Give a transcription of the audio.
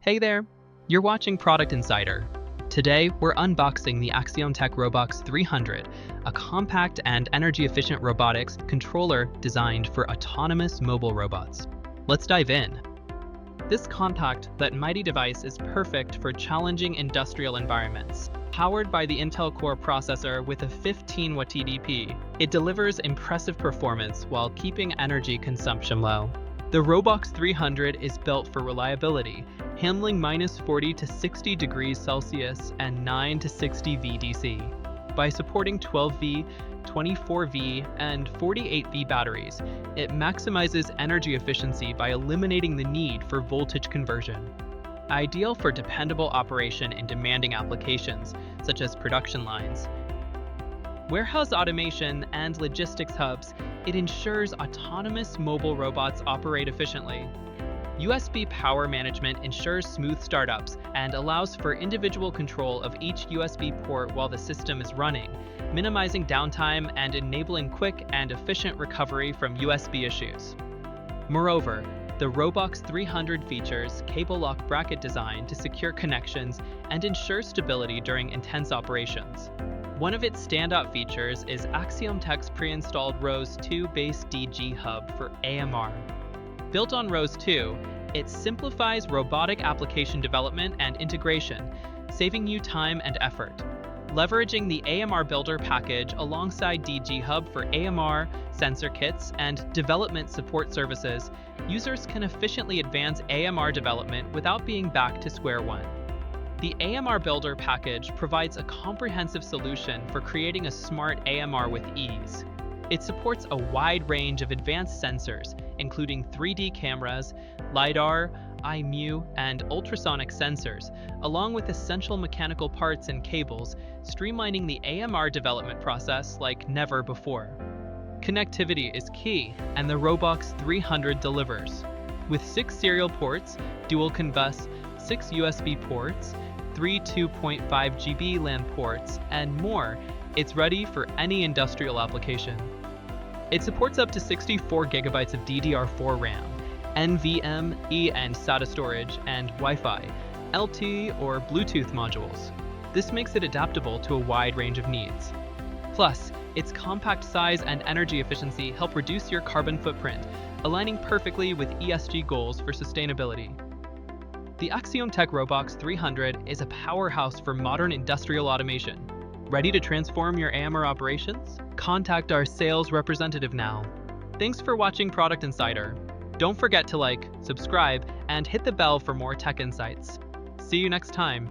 Hey there, you're watching Product Insider. Today, we're unboxing the Axiomtek ROBOX300, a compact and energy-efficient robotics controller designed for autonomous mobile robots. Let's dive in. This compact but mighty device is perfect for challenging industrial environments. Powered by the Intel Core processor with a 15-watt TDP, it delivers impressive performance while keeping energy consumption low. The ROBOX300 is built for reliability, handling -40 to 60 degrees Celsius and 9 to 60 VDC. By supporting 12V, 24V, and 48V batteries, it maximizes energy efficiency by eliminating the need for voltage conversion. Ideal for dependable operation in demanding applications, such as production lines, warehouse automation, and logistics hubs, it ensures autonomous mobile robots operate efficiently. USB power management ensures smooth startups and allows for individual control of each USB port while the system is running, minimizing downtime and enabling quick and efficient recovery from USB issues. Moreover, the ROBOX300 features cable lock bracket design to secure connections and ensure stability during intense operations. One of its standout features is Axiomtek's pre-installed ROS2-based DigiHub for AMR. Built on ROS2, it simplifies robotic application development and integration, saving you time and effort. Leveraging the AMR Builder package alongside DigiHub for AMR, sensor kits, and development support services, users can efficiently advance AMR development without being back to square one. The AMR Builder package provides a comprehensive solution for creating a smart AMR with ease. It supports a wide range of advanced sensors, including 3D cameras, LiDAR, IMU, and ultrasonic sensors, along with essential mechanical parts and cables, streamlining the AMR development process like never before. Connectivity is key, and the ROBOX300 delivers. With 6 serial ports, dual CAN bus, 6 USB ports, 3 2.5 GB LAN ports, and more, it's ready for any industrial application. It supports up to 64 GB of DDR4 RAM, NVMe and SATA storage, and Wi-Fi, LTE or Bluetooth modules. This makes it adaptable to a wide range of needs. Plus, its compact size and energy efficiency help reduce your carbon footprint, aligning perfectly with ESG goals for sustainability. The Axiomtek ROBOX300 is a powerhouse for modern industrial automation. Ready to transform your AMR operations? Contact our sales representative now. Thanks for watching Product Insider. Don't forget to like, subscribe, and hit the bell for more tech insights. See you next time.